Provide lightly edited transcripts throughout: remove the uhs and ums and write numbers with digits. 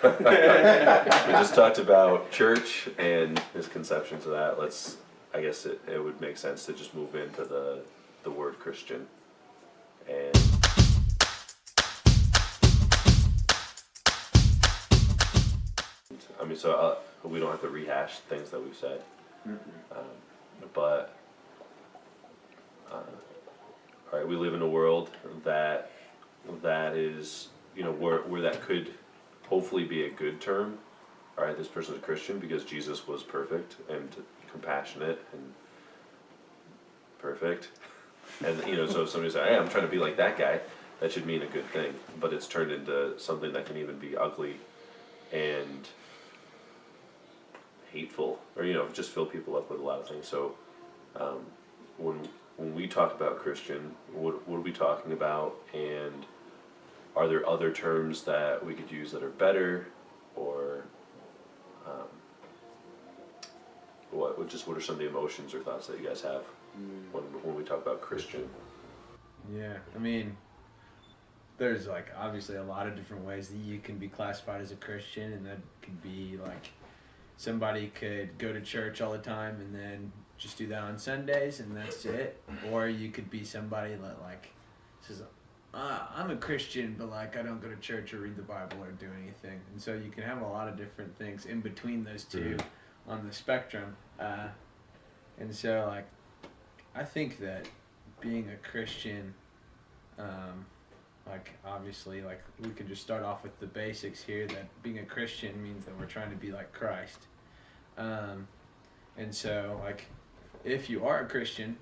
We just talked about church and misconceptions of that. I guess it would make sense to just move into the word Christian. And I mean, so we don't have to rehash things that we've said. But all right, we live in a world that is, where that could hopefully be a good term. All right, this person's a Christian because Jesus was perfect and compassionate and perfect. And so if somebody says, "Hey, I'm trying to be like that guy," that should mean a good thing. But it's turned into something that can even be ugly and hateful, or just fill people up with a lot of things. So when we talk about Christian, what are we talking about? And are there other terms that we could use that are better, or what are some of the emotions or thoughts that you guys have when we talk about Christian? Yeah, I mean, there's obviously a lot of different ways that you can be classified as a Christian, and that could be somebody could go to church all the time and then just do that on Sundays and that's it. Or you could be somebody that says, I'm a Christian, but I don't go to church or read the Bible or do anything. And so you can have a lot of different things in between those two on the spectrum. And so I think that being a Christian, obviously we can just start off with the basics here, that being a Christian means that we're trying to be like Christ. And so if you are a Christian,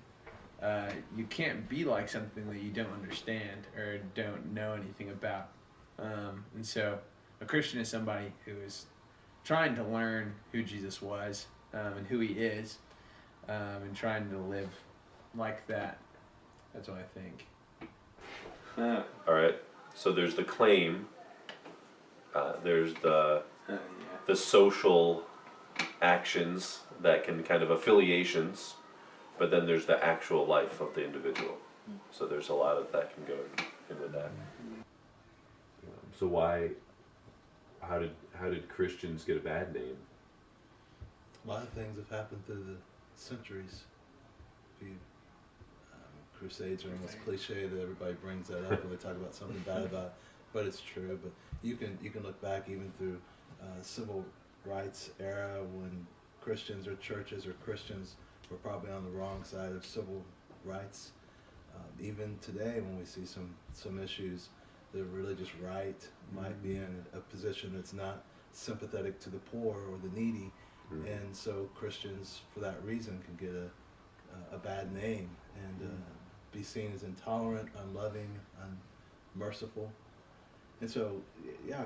you can't be like something that you don't understand or don't know anything about. And so a Christian is somebody who is trying to learn who Jesus was and who he is, and trying to live like that. That's what I think. All right. So there's the claim. There's the social actions that can kind of affiliations, but then there's the actual life of the individual. So there's a lot of that can go in with that. So how did Christians get a bad name? A lot of things have happened through the centuries. Crusades are almost cliche that everybody brings that up when they talk about something bad about it, but it's true. But you can look back even through civil rights era when Christians or churches or Christians were probably on the wrong side of civil rights. Even today, when we see some issues, the religious right might be in a position that's not sympathetic to the poor or the needy, and so Christians, for that reason, can get a bad name and be seen as intolerant, unloving, unmerciful. And so,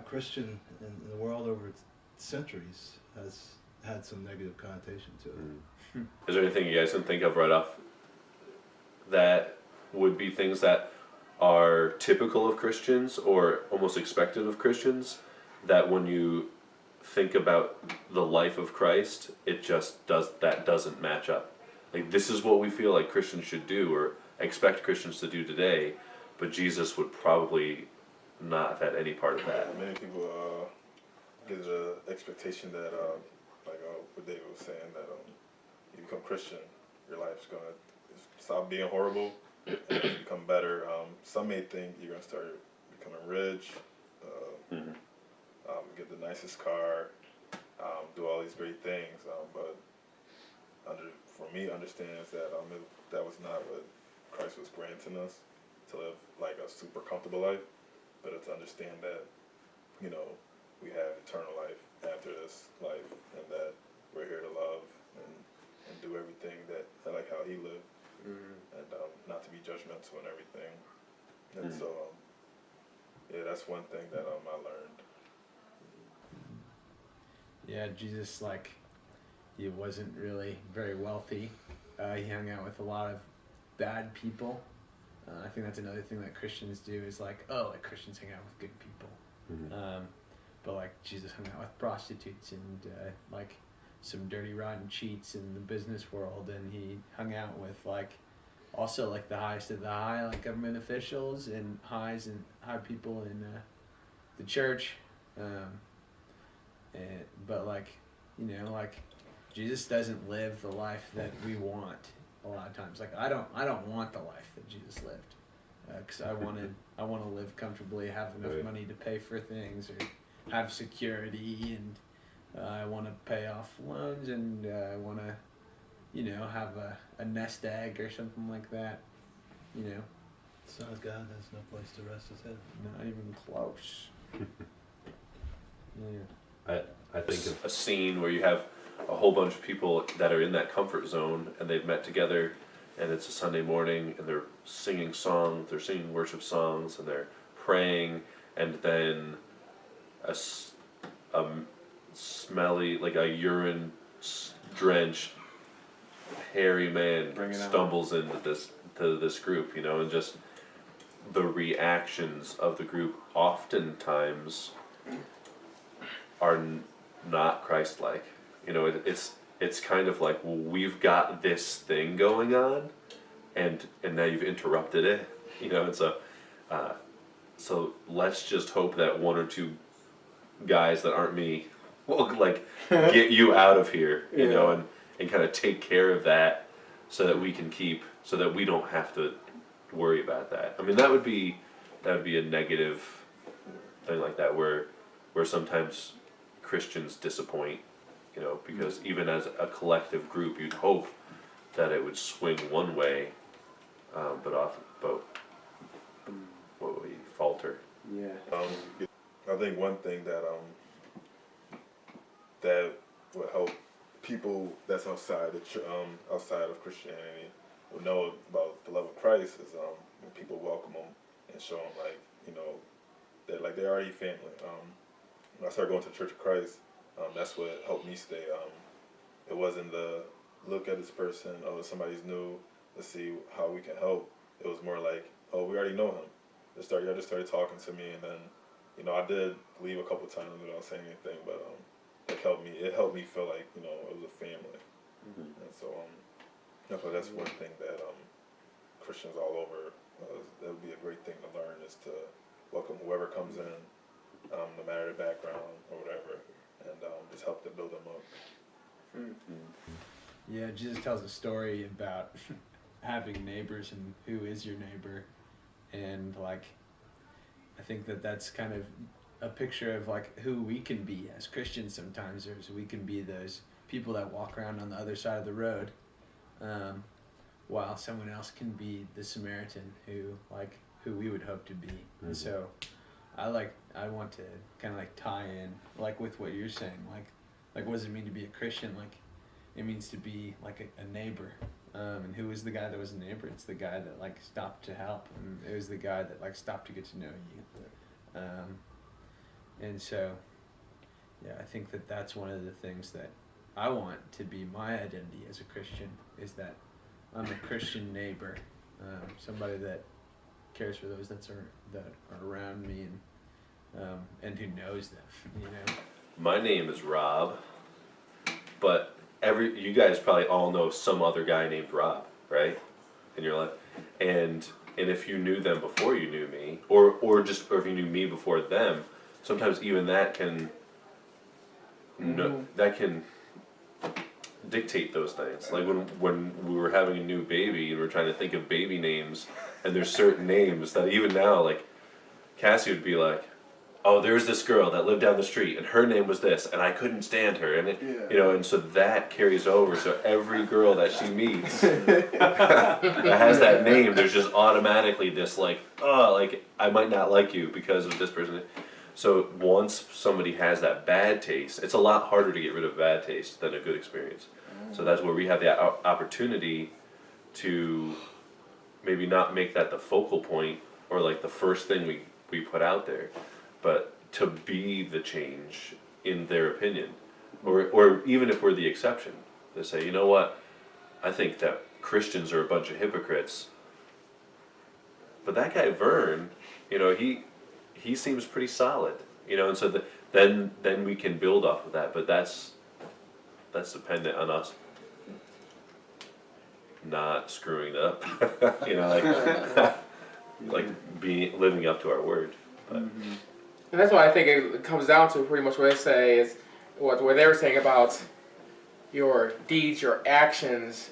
Christian in the world over centuries has had some negative connotation to it. Is there anything you guys can think of right off that would be things that are typical of Christians or almost expected of Christians, that when you think about the life of Christ, it just doesn't match up? This is what we feel like Christians should do or expect Christians to do today, but Jesus would probably not have had any part of that. Many people get the expectation that, what David was saying, that you become Christian, your life's going to stop being horrible and become better. Some may think you're going to start becoming rich, get the nicest car, do all these great things, but for me, understands that that was not what Christ was granting us, to live a super comfortable life, but to understand that, we have eternal life after this life, and that we're here to love and do everything that like how he lived, and not to be judgmental and everything. And so, that's one thing that I learned. Yeah, Jesus, he wasn't really very wealthy. He hung out with a lot of bad people. I think that's another thing that Christians do is Christians hang out with good people. But Jesus hung out with prostitutes and some dirty, rotten cheats in the business world, and he hung out with also the highest of the high, government officials and high people in the church. but like, like Jesus doesn't live the life that we want a lot of times. Like I don't want the life that Jesus lived, because I want to live comfortably, have enough Right. money to pay for things, or have security, and I want to pay off loans, and I want to, have a nest egg or something like that. Son of God has no place to rest his head. Not even close. Yeah. I think of a scene where you have a whole bunch of people that are in that comfort zone and they've met together and it's a Sunday morning and they're singing songs, they're singing worship songs and they're praying, and then a smelly, like a urine drenched hairy man Bring it on. stumbles into this group, and just the reactions of the group oftentimes are not Christ-like. It's kind of like, well, we've got this thing going on, and now you've interrupted it. And so let's just hope that one or two guys that aren't me will get you out of here, and kind of take care of that, so that we don't have to worry about that. I mean, that would be a negative thing like that, where sometimes Christians disappoint, because even as a collective group, you'd hope that it would swing one way, but we falter. Yeah. I think one thing that that will help people that's outside of Christianity will know about the love of Christ is when people welcome them and show them that they're already family. When I started going to Church of Christ, that's what helped me stay. It wasn't the look at this person, oh, somebody's new, let's see how we can help. It was more like, oh, we already know him. Y'all just started talking to me, and then, I did leave a couple times without saying anything, but it helped me feel like, it was a family. Mm-hmm. And so, that's one thing that Christians all over, that would be a great thing to learn, is to welcome whoever comes in, no matter their background or whatever, and just help to build them up. Yeah, Jesus tells a story about having neighbors and who is your neighbor, and I think that's kind of a picture of who we can be as Christians sometimes. We can be those people that walk around on the other side of the road, while someone else can be the Samaritan who we would hope to be. Mm-hmm. And so I want to kind of tie in with what you're saying, what does it mean to be a Christian? It means to be a neighbor. And who was the guy that was a neighbor? It's the guy that stopped to help, and it was the guy that stopped to get to know you. And so, yeah, I think that's one of the things that I want to be my identity as a Christian, is that I'm a Christian neighbor, somebody that cares for those that are around me, and who knows them. My name is Rob, but you guys probably all know some other guy named Rob, right? In your life, and if you knew them before you knew me, or if you knew me before them, sometimes even that can dictate those things. Like when we were having a new baby and we're trying to think of baby names, and there's certain names that even now, Cassie would be like, oh, there's this girl that lived down the street and her name was this and I couldn't stand her, and and so that carries over. So every girl that she meets that has that name, there's just automatically this I might not like you because of this person. So once somebody has that bad taste, it's a lot harder to get rid of bad taste than a good experience. So that's where we have the opportunity to maybe not make that the focal point or the first thing we put out there, but to be the change in their opinion, or even if we're the exception, to say, you know what, I think that Christians are a bunch of hypocrites, but that guy Vern, he seems pretty solid, and so then we can build off of that. But that's dependent on us not screwing it up, living up to our word. But. And that's why I think it comes down to pretty much what they say is, what they were saying about your deeds, your actions,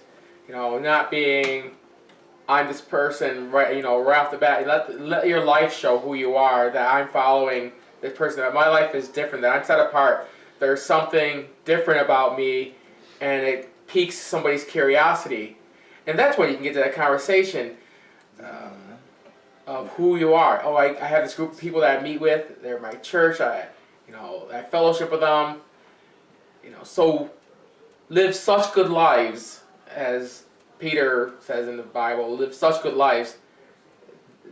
not being I'm this person right off the bat. Let your life show who you are. That I'm following this person. That my life is different. That I'm set apart. There's something different about me, and it piques somebody's curiosity, and that's when you can get to that conversation of who you are. Oh, I have this group of people that I meet with. They're my church. I fellowship with them. So live such good lives as Peter says in the Bible, live such good lives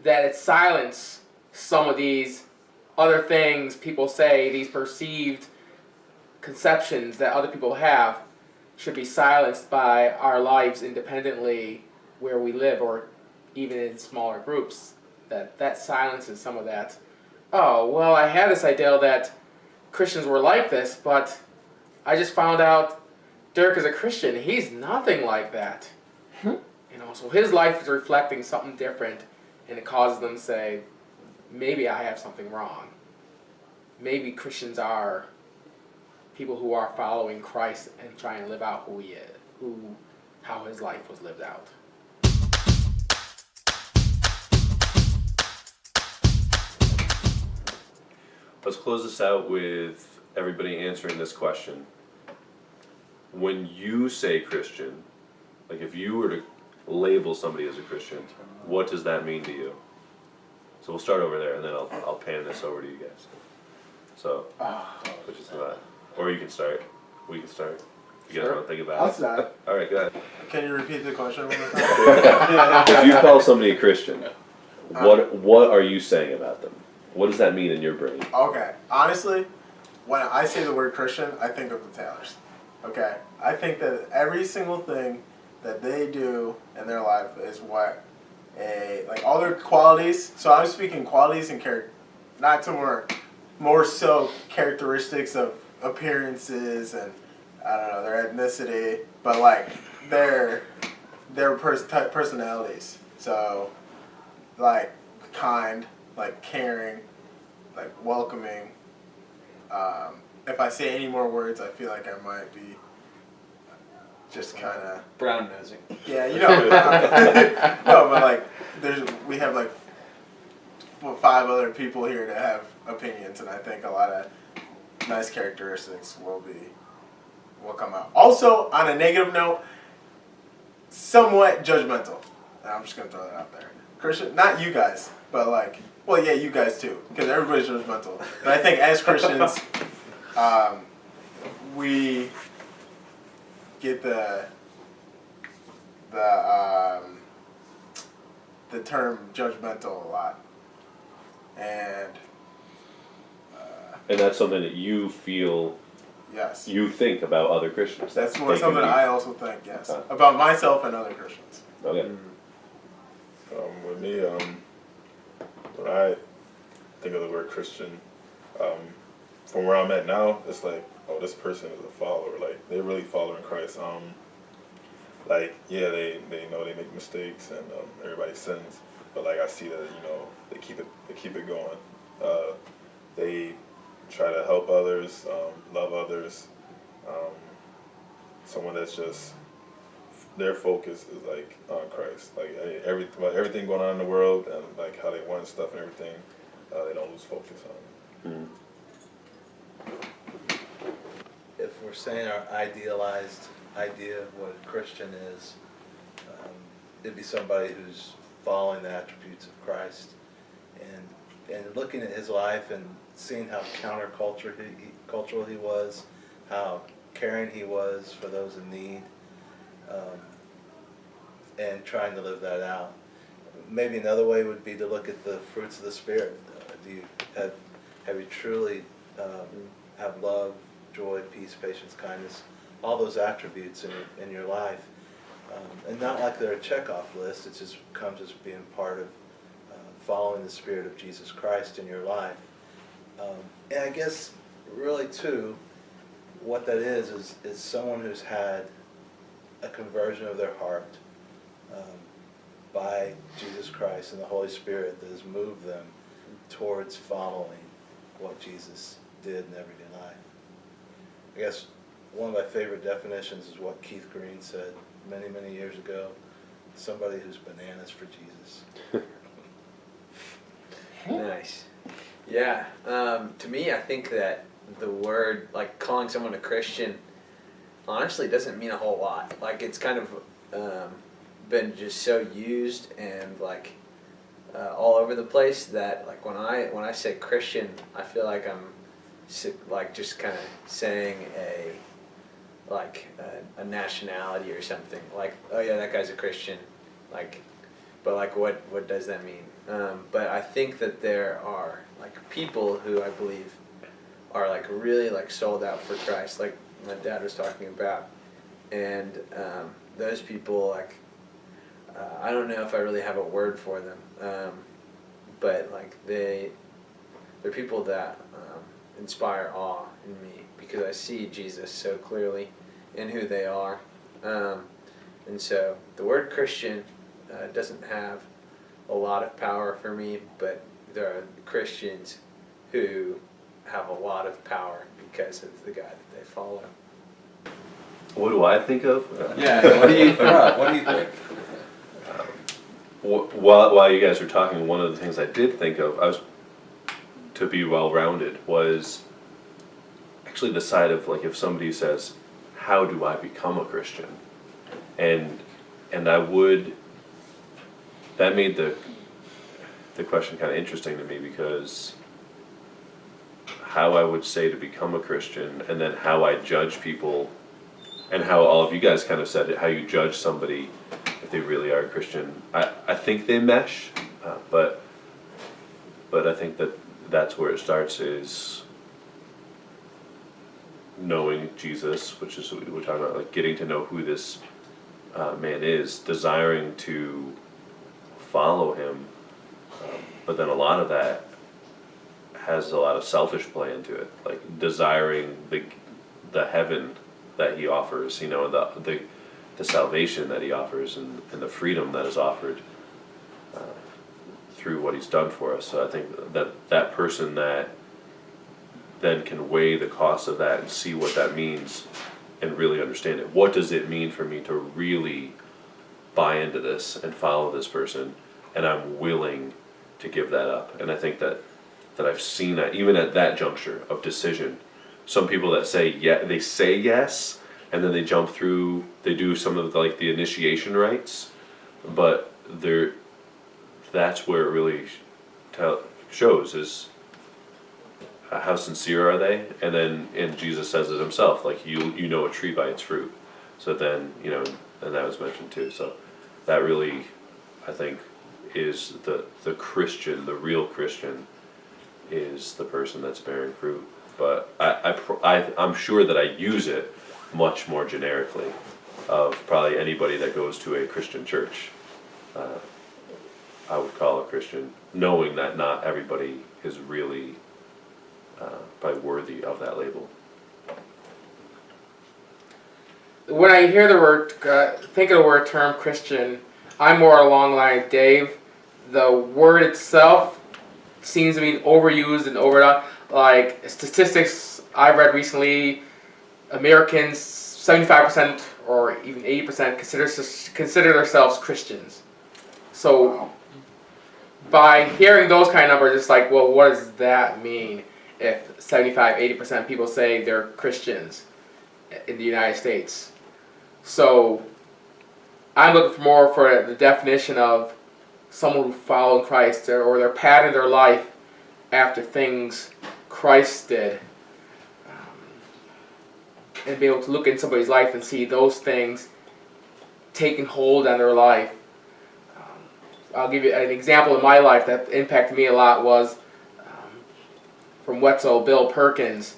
that it silence some of these other things people say, these perceived conceptions that other people have should be silenced by our lives independently where we live, or even in smaller groups. That silences some of that. Oh, well, I had this idea that Christians were like this, but I just found out Dirk is a Christian. He's nothing like that. So his life is reflecting something different, and it causes them to say, maybe I have something wrong. Maybe Christians are people who are following Christ and trying to live out who he is, how his life was lived out. Let's close this out with everybody answering this question. When you say Christian, like if you were to label somebody as a Christian, what does that mean to you? So we'll start over there, and then I'll pan this over to you guys. So, which is that? Or you can start. We can start. You guys want to think about it? I'll start. All right, go ahead. Can you repeat the question one more time? If you call somebody a Christian, what are you saying about them? What does that mean in your brain? Okay, honestly, when I say the word Christian, I think of the Taylors. Okay, I think that every single thing that they do in their life is what like all their qualities. So I'm speaking qualities and character, not to more so characteristics of appearances and I don't know their ethnicity, but like their personalities. So like kind, like caring, like welcoming. If I say any more words, I feel like I might be just kind of Brown nosing. yeah, no, but like we have like 5 other people here that have opinions, and I think a lot of nice characteristics will come out. Also, on a negative note, somewhat judgmental. I'm just gonna throw that out there. Christian, not you guys, but like, well, yeah, you guys too, because everybody's judgmental. But I think as Christians, we get the term judgmental a lot, and that's something that you feel, yes, you think about other Christians. that's They more can something be- I also think, yes, Okay. about myself and other Christians. Okay. With me, when I think of the word Christian, from where I'm at now, it's like, oh, this person is a follower. Like they're really following Christ. Like yeah, they know they make mistakes and everybody sins, but like I see that they keep it going. They try to help others, love others. Someone that's just their focus is like on Christ. Like everything going on in the world and like how they want stuff and everything, they don't lose focus on it. Mm. If we're saying our idealized idea of what a Christian is, it'd be somebody who's following the attributes of Christ and looking at his life and seeing how cultural he was, how caring he was for those in need, and trying to live that out. Maybe another way would be to look at the fruits of the Spirit. Do you have you truly have love, joy, peace, patience, kindness, all those attributes in your life, and not like they're a checkoff list. It just comes as being part of following the Spirit of Jesus Christ in your life. And I guess really too, what that is someone who's had a conversion of their heart by Jesus Christ and the Holy Spirit that has moved them towards following what Jesus did in everyday life. I guess one of my favorite definitions is what Keith Green said many, many years ago. Somebody who's bananas for Jesus. Nice. Yeah. To me, I think that the word, like calling someone a Christian, honestly doesn't mean a whole lot. Like it's kind of been just so used and like all over the place that like when I say Christian, I feel like I'm like just kind of saying a nationality or something. Like, oh yeah, that guy's a Christian. Like, but like what does that mean? But I think that there are like people who I believe are like really like sold out for Christ, like my dad was talking about, and those people like I don't know if I really have a word for them, but like they're people that inspire awe in me because I see Jesus so clearly in who they are, and so the word Christian doesn't have a lot of power for me, but there are Christians who have a lot of power because of the guy that they follow. What do I think of? Yeah, What do you think? While you guys were talking, one of the things I did think of, to be well-rounded, was actually the side of like if somebody says, "How do I become a Christian?" and that made the question kind of interesting to me because how I would say to become a Christian and then how I judge people and how all of you guys kind of said it, how you judge somebody if they really are a Christian. I think they mesh, but I think that's where it starts is knowing Jesus, which is what we're talking about, like getting to know who this man is, desiring to follow him, but then a lot of that has a lot of selfish play into it, like desiring the heaven that he offers, you know, the salvation that he offers and the freedom that is offered through what he's done for us. So I think that person that then can weigh the cost of that and see what that means and really understand it. What does it mean for me to really buy into this and follow this person, and I'm willing to give that up? And I think that I've seen that even at that juncture of decision. Some people that say they say yes, and then they jump through, they do some of the initiation rites, but that's where it really shows is how sincere are they, and Jesus says it himself, like you know a tree by its fruit. So then, you know, and that was mentioned too. So that really, I think, is the Christian, the real Christian, is the person that's bearing fruit. But I'm sure that I use it much more generically of probably anybody that goes to a Christian church. I would call a Christian, knowing that not everybody is really probably worthy of that label. When I hear the word, think of the word term Christian, I'm more along the line of Dave. The word itself seems to be overused and overdone. Like statistics I've read recently, Americans 75% or even 80% consider themselves Christians. So by hearing those kind of numbers, it's like, well, what does that mean if 75-80% people say they're Christians in the United States? So I'm looking for more for the definition of someone who followed Christ or their pattern their life after things Christ did, and be able to look in somebody's life and see those things taking hold on their life. I'll give you an example in my life that impacted me a lot was from Wetzel, Bill Perkins.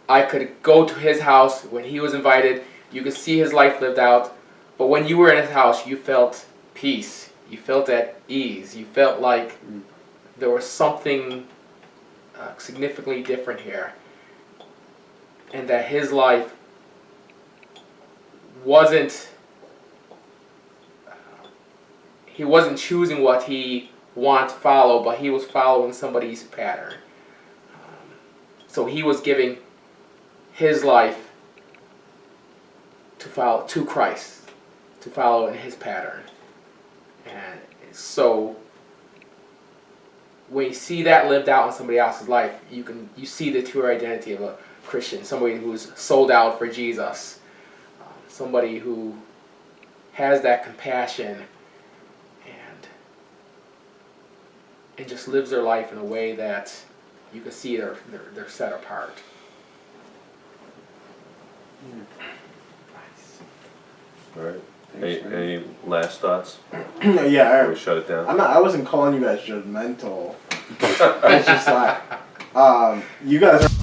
I could go to his house when he was invited. You could see his life lived out. But when you were in his house, you felt peace. You felt at ease. You felt like there was something significantly different here. And that his life wasn't, he wasn't choosing what he wanted to follow, but he was following somebody's pattern. So he was giving his life to follow to Christ, to follow in his pattern. And so when you see that lived out in somebody else's life, you see the true identity of a Christian, somebody who's sold out for Jesus, somebody who has that compassion and just lives their life in a way that you can see they're set apart. All right. Any last thoughts? Yeah, Before we shut it down. I wasn't calling you guys judgmental. It's just like, you guys are